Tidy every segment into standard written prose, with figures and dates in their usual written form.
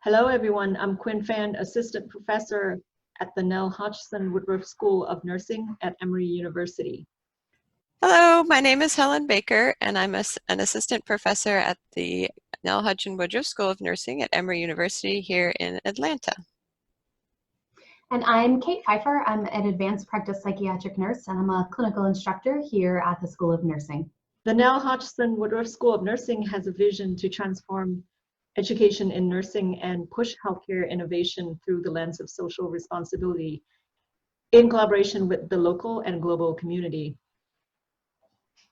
Hello, everyone. I'm Quinn Fan, Assistant Professor at the Nell Hodgson Woodruff School of Nursing at Emory University. Hello, my name is Helen Baker, and I'm an assistant professor at the Nell Hodgson Woodruff School of Nursing at Emory University here in Atlanta. And I'm Kate Pfeiffer. I'm an advanced practice psychiatric nurse, and I'm a clinical instructor here at the School of Nursing. The Nell Hodgson Woodruff School of Nursing has a vision to transform education in nursing and push healthcare innovation through the lens of social responsibility in collaboration with the local and global community.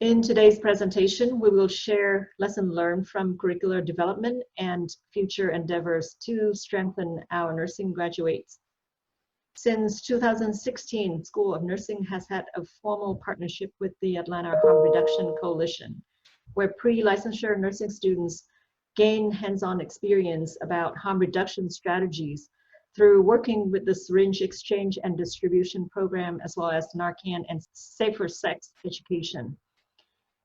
In today's presentation, we will share lessons learned from curricular development and future endeavors to strengthen our nursing graduates. Since 2016, School of Nursing has had a formal partnership with the Atlanta Harm Reduction Coalition, where pre-licensure nursing students gain hands-on experience about harm reduction strategies through working with the syringe exchange and distribution program, as well as Narcan and safer sex education.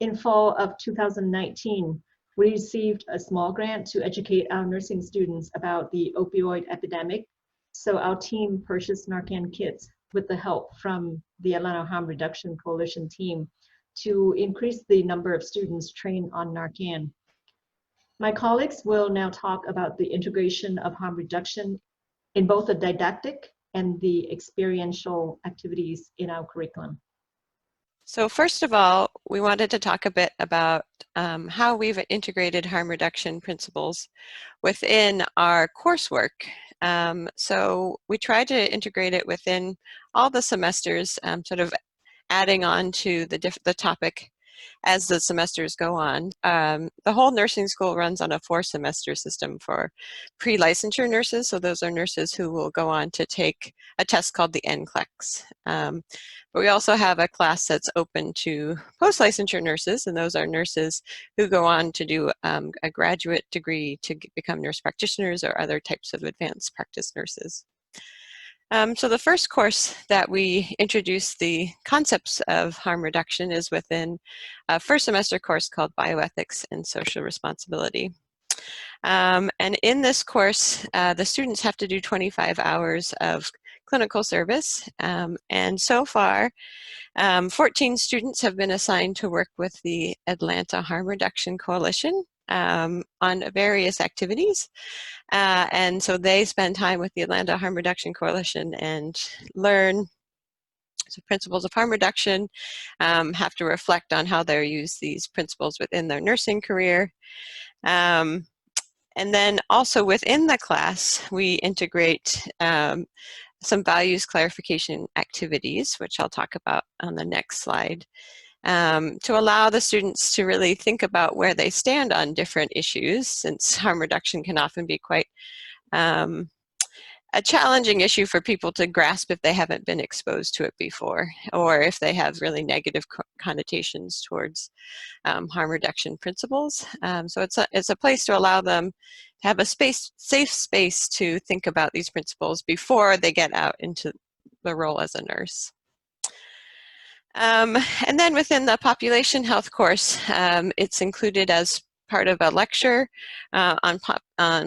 In fall of 2019, we received a small grant to educate our nursing students about the opioid epidemic, so our team purchased Narcan kits with the help from the Atlanta Harm Reduction Coalition team to increase the number of students trained on Narcan. My colleagues will now talk about the integration of harm reduction in both the didactic and the experiential activities in our curriculum. So first of all, we wanted to talk a bit about how we've integrated harm reduction principles within our coursework. So we try to integrate it within all the semesters, sort of adding on to the topic as the semesters go on. The whole nursing school runs on a 4-semester system for pre-licensure nurses. So those are nurses who will go on to take a test called the NCLEX. But we also have a class that's open to post-licensure nurses, and those are nurses who go on to do a graduate degree to become nurse practitioners or other types of advanced practice nurses. So the first course that we introduce the concepts of harm reduction is within a first semester course called Bioethics and Social Responsibility. And in this course, the students have to do 25 hours of clinical service. And so far, 14 students have been assigned to work with the Atlanta Harm Reduction Coalition on various activities. And so they spend time with the Atlanta Harm Reduction Coalition and learn the principles of harm reduction, have to reflect on how they use these principles within their nursing career. And then also within the class, we integrate some values clarification activities, which I'll talk about on the next slide, to allow the students to really think about where they stand on different issues, since harm reduction can often be quite a challenging issue for people to grasp if they haven't been exposed to it before, or if they have really negative connotations towards harm reduction principles. So it's a place to allow them to have a safe space to think about these principles before they get out into the role as a nurse. And then within the population health course, it's included as part of a lecture on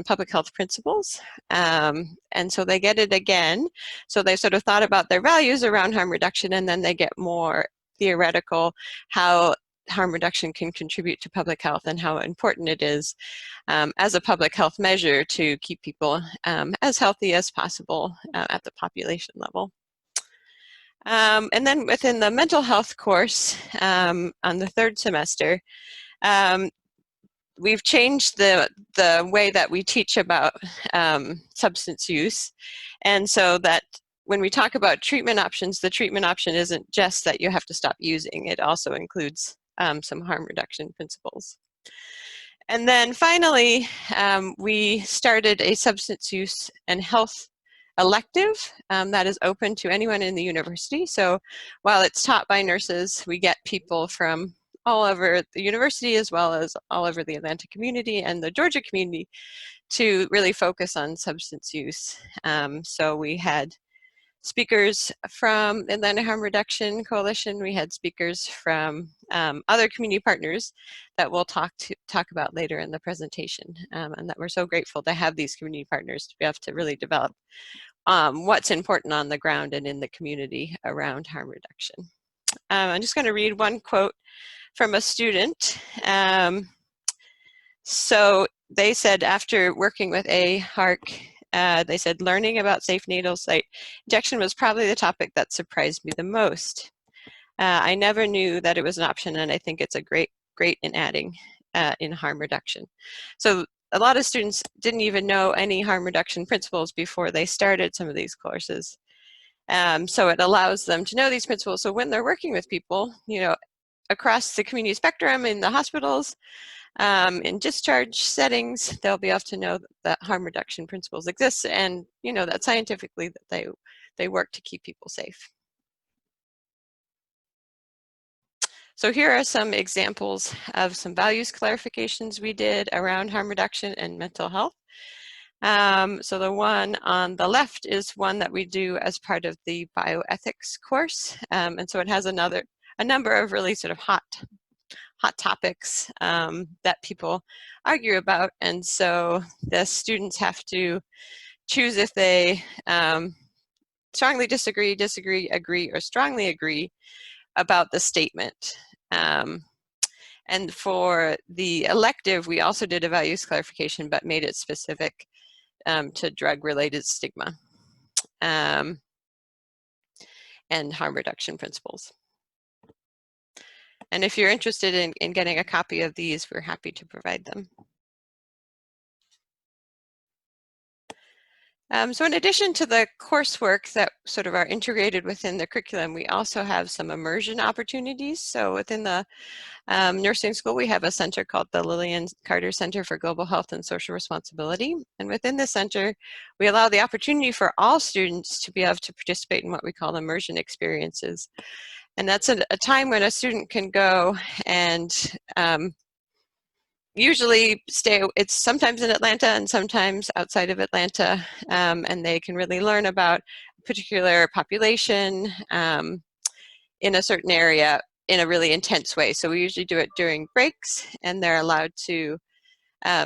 public health principles. And so they get it again. So they sort of thought about their values around harm reduction, and then they get more theoretical how harm reduction can contribute to public health and how important it is as a public health measure to keep people as healthy as possible at the population level. And then within the mental health course on the 3rd semester, we've changed the way that we teach about substance use. And so that when we talk about treatment options, the treatment option isn't just that you have to stop using, it also includes some harm reduction principles. And then finally, we started a substance use and health elective that is open to anyone in the university. So while it's taught by nurses, we get people from all over the university as well as all over the Atlanta community and the Georgia community to really focus on substance use. So we had speakers from the Atlanta Harm Reduction Coalition. We had speakers from other community partners that we'll talk about later in the presentation, and that we're so grateful to have these community partners to be able to really develop what's important on the ground and in the community around harm reduction. I'm just going to read one quote from a student. So they said, after working with AHARC, they said, learning about safe needle site injection was probably the topic that surprised me the most. I never knew that it was an option, and I think it's a great in adding in harm reduction. So a lot of students didn't even know any harm reduction principles before they started some of these courses. So it allows them to know these principles. So when they're working with people, you know, across the community spectrum in the hospitals, in discharge settings, they'll be able to know that harm reduction principles exist, and you know that scientifically that they work to keep people safe. So here are some examples of some values clarifications we did around harm reduction and mental health. So the one on the left is one that we do as part of the bioethics course, and so it has a number of really sort of hot topics that people argue about, and so the students have to choose if they strongly disagree, agree, or strongly agree about the statement. And for the elective, we also did a values clarification, but made it specific to drug-related stigma and harm reduction principles. And if you're interested in getting a copy of these, we're happy to provide them. So in addition to the coursework that sort of are integrated within the curriculum, we also have some immersion opportunities. So within the nursing school, we have a center called the Lillian Carter Center for Global Health and Social Responsibility. And within the center, we allow the opportunity for all students to be able to participate in what we call immersion experiences. And that's a time when a student can go and usually it's sometimes in Atlanta and sometimes outside of Atlanta, and they can really learn about a particular population in a certain area in a really intense way. So we usually do it during breaks, and they're allowed to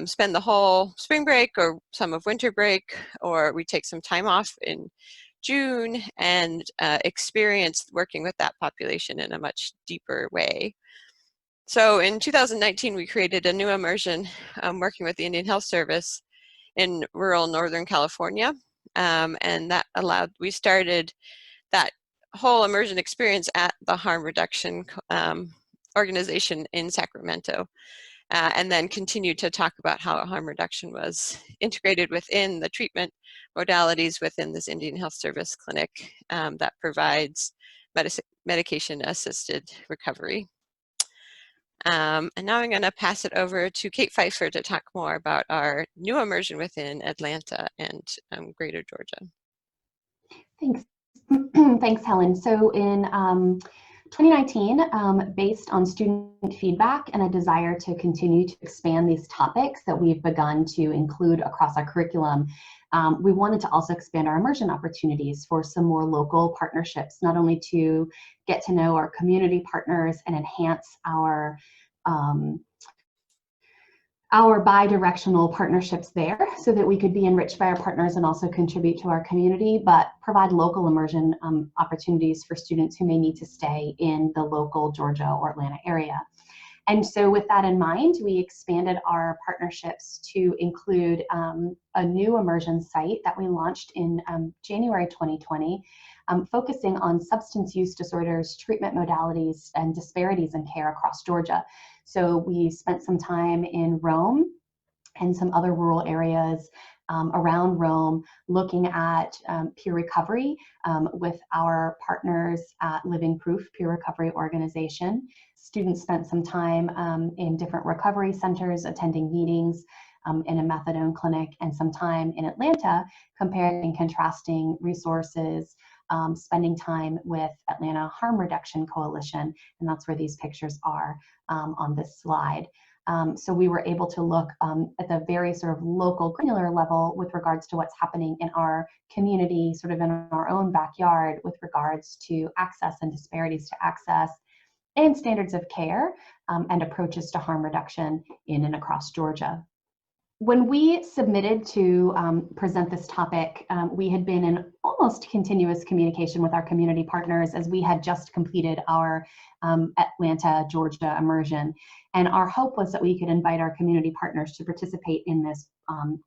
spend the whole spring break or some of winter break, or we take some time off in June and experience working with that population in a much deeper way. So in 2019, we created a new immersion working with the Indian Health Service in rural Northern California. And that we started that whole immersion experience at the harm reduction organization in Sacramento, and then continued to talk about how harm reduction was integrated within the treatment modalities within this Indian Health Service clinic that provides medication-assisted recovery. And now I'm going to pass it over to Kate Pfeiffer to talk more about our new immersion within Atlanta and Greater Georgia. Thanks. Thanks, Helen. So in 2019, based on student feedback and a desire to continue to expand these topics that we've begun to include across our curriculum, we wanted to also expand our immersion opportunities for some more local partnerships, not only to get to know our community partners and enhance our bi-directional partnerships there so that we could be enriched by our partners and also contribute to our community, but provide local immersion opportunities for students who may need to stay in the local Georgia or Atlanta area. And so with that in mind, we expanded our partnerships to include a new immersion site that we launched in January 2020, focusing on substance use disorders, treatment modalities, and disparities in care across Georgia. So we spent some time in Rome and some other rural areas around Rome, looking at peer recovery with our partners at Living Proof Peer Recovery Organization. Students spent some time in different recovery centers, attending meetings in a methadone clinic, and some time in Atlanta comparing and contrasting resources, spending time with Atlanta Harm Reduction Coalition, and that's where these pictures are on this slide. So we were able to look at the very sort of local granular level with regards to what's happening in our community, sort of in our own backyard with regards to access and disparities to access and standards of care and approaches to harm reduction in and across Georgia. When we submitted to present this topic, we had been in almost continuous communication with our community partners as we had just completed our Atlanta, Georgia immersion. And our hope was that we could invite our community partners to participate in this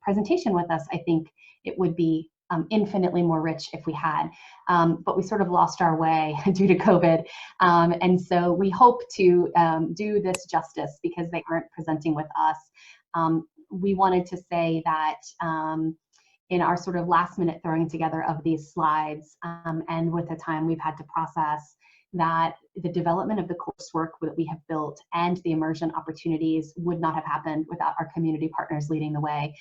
presentation with us. I think it would be infinitely more rich if we had, but we sort of lost our way due to COVID. And so we hope to do this justice because they aren't presenting with us. We wanted to say that in our sort of last minute throwing together of these slides and with the time we've had to process, that the development of the coursework that we have built and the immersion opportunities would not have happened without our community partners leading the way.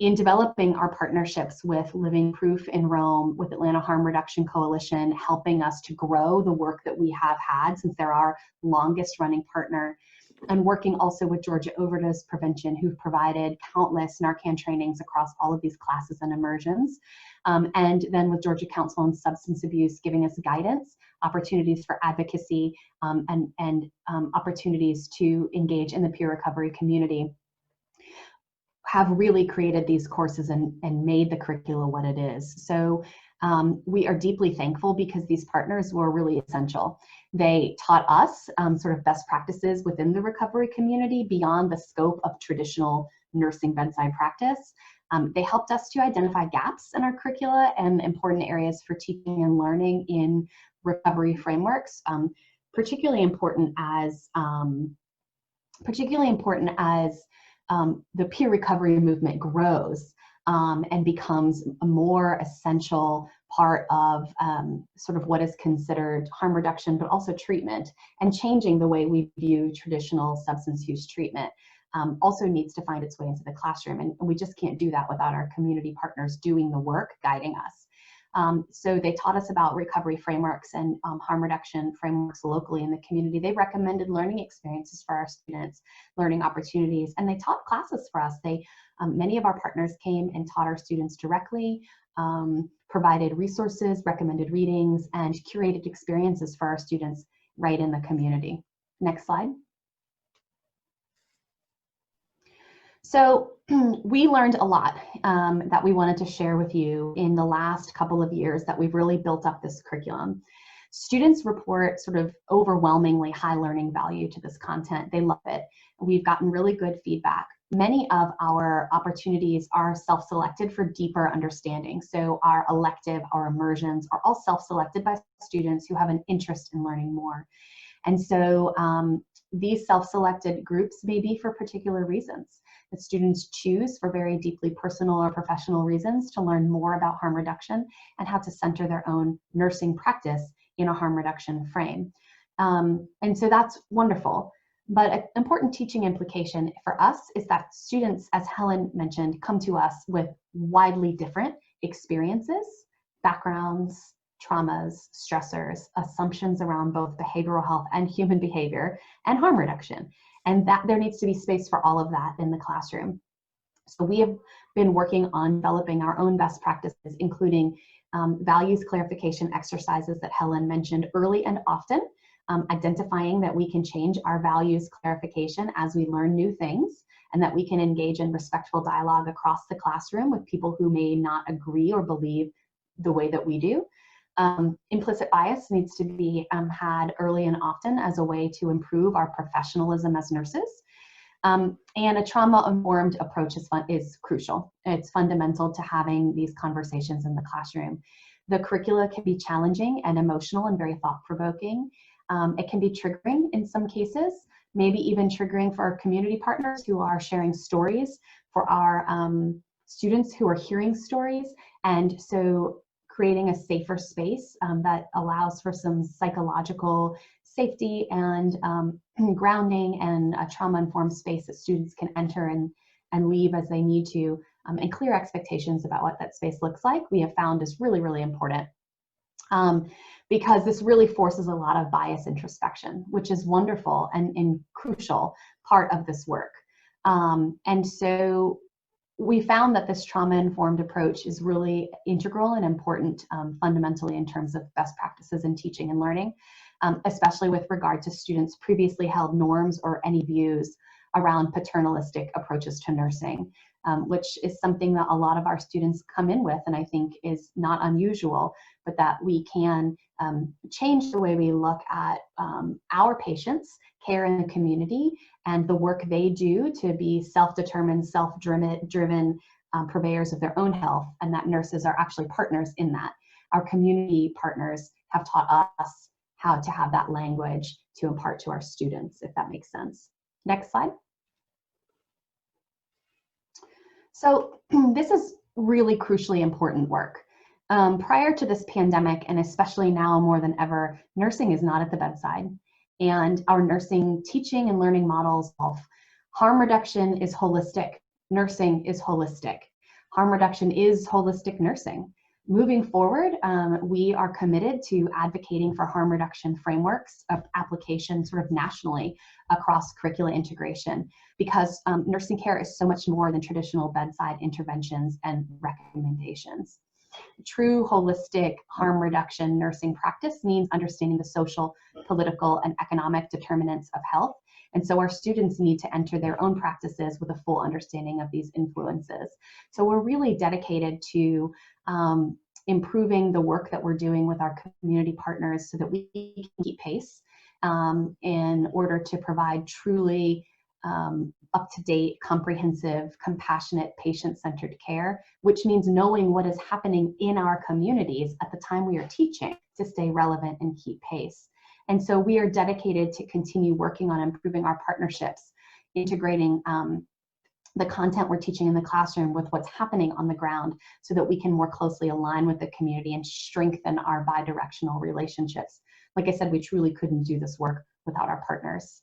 In developing our partnerships with Living Proof in Rome, with Atlanta Harm Reduction Coalition, helping us to grow the work that we have had since they're our longest running partner, and working also with Georgia Overdose Prevention, who've provided countless Narcan trainings across all of these classes and immersions. And then with Georgia Council on Substance Abuse, giving us guidance, opportunities for advocacy, and opportunities to engage in the peer recovery community, have really created these courses and made the curricula what it is. So we are deeply thankful because these partners were really essential. They taught us sort of best practices within the recovery community beyond the scope of traditional nursing bedside practice. They helped us to identify gaps in our curricula and important areas for teaching and learning in recovery frameworks, particularly important as the peer recovery movement grows and becomes a more essential part of sort of what is considered harm reduction, but also treatment, and changing the way we view traditional substance use treatment also needs to find its way into the classroom. And we just can't do that without our community partners doing the work, guiding us. So they taught us about recovery frameworks and harm reduction frameworks locally in the community. They recommended learning experiences for our students, learning opportunities, and they taught classes for us. Many of our partners came and taught our students directly, provided resources, recommended readings, and curated experiences for our students right in the community. Next slide. So we learned a lot that we wanted to share with you in the last couple of years that we've really built up this curriculum. Students report sort of overwhelmingly high learning value to this content. They love it. We've gotten really good feedback. Many of our opportunities are self-selected for deeper understanding. So our elective, our immersions are all self-selected by students who have an interest in learning more. And so these self-selected groups may be for particular reasons. The students choose for very deeply personal or professional reasons to learn more about harm reduction and how to center their own nursing practice in a harm reduction frame. And so that's wonderful. But an important teaching implication for us is that students, as Helen mentioned, come to us with widely different experiences, backgrounds, traumas, stressors, assumptions around both behavioral health and human behavior and harm reduction. And that there needs to be space for all of that in the classroom. So we have been working on developing our own best practices, including values clarification exercises that Helen mentioned early and often, identifying that we can change our values clarification as we learn new things, and that we can engage in respectful dialogue across the classroom with people who may not agree or believe the way that we do. Implicit bias needs to be had early and often as a way to improve our professionalism as nurses. And a trauma-informed approach is crucial. It's fundamental to having these conversations in the classroom. The curricula can be challenging and emotional and very thought-provoking. It can be triggering in some cases, maybe even triggering for our community partners who are sharing stories, for our students who are hearing stories. And so creating a safer space that allows for some psychological safety and grounding, and a trauma-informed space that students can enter and leave as they need to, and clear expectations about what that space looks like, we have found is really, really important. because this really forces a lot of bias introspection, which is wonderful and crucial part of this work. And so we found that this trauma-informed approach is really integral and important fundamentally in terms of best practices in teaching and learning, especially with regard to students' previously held norms or any views around paternalistic approaches to nursing, which is something that a lot of our students come in with, and I think is not unusual, but that we can change the way we look at our patients, care in the community, and the work they do to be self-determined, self-driven purveyors of their own health, and that nurses are actually partners in that. Our community partners have taught us how to have that language to impart to our students, if that makes sense. Next slide. So this is really crucially important work. Prior to this pandemic, and especially now more than ever, nursing is not at the bedside. And our nursing teaching and learning models of harm reduction is holistic. Nursing is holistic. Harm reduction is holistic nursing. Moving forward, we are committed to advocating for harm reduction frameworks of application sort of nationally across curricula integration, because nursing care is so much more than traditional bedside interventions and recommendations. True holistic harm reduction nursing practice means understanding the social, political, and economic determinants of health. And so our students need to enter their own practices with a full understanding of these influences. So we're really dedicated to improving the work that we're doing with our community partners so that we can keep pace in order to provide truly up-to-date, comprehensive, compassionate, patient-centered care, which means knowing what is happening in our communities at the time we are teaching to stay relevant and keep pace. And so we are dedicated to continue working on improving our partnerships, integrating the content we're teaching in the classroom with what's happening on the ground so that we can more closely align with the community and strengthen our bi-directional relationships. Like I said, we truly couldn't do this work without our partners.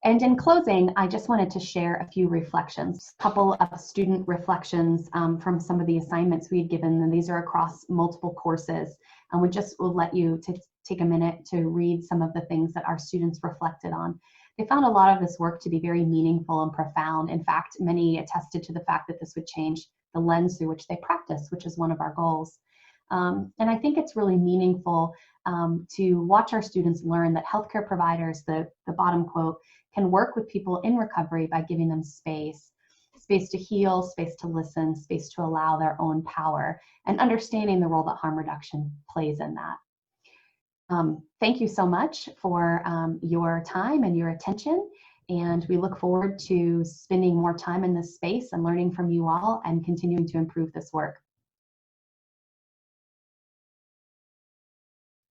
And in closing, I just wanted to share a few reflections, a couple of student reflections from some of the assignments we had given, and these are across multiple courses. And we just will let you take a minute to read some of the things that our students reflected on. They found a lot of this work to be very meaningful and profound. In fact, many attested to the fact that this would change the lens through which they practice, which is one of our goals. And I think it's really meaningful to watch our students learn that healthcare providers, the bottom quote, can work with people in recovery by giving them space to heal, space to listen, space to allow their own power, and understanding the role that harm reduction plays in that. Thank you so much for your time and your attention, and we look forward to spending more time in this space and learning from you all and continuing to improve this work.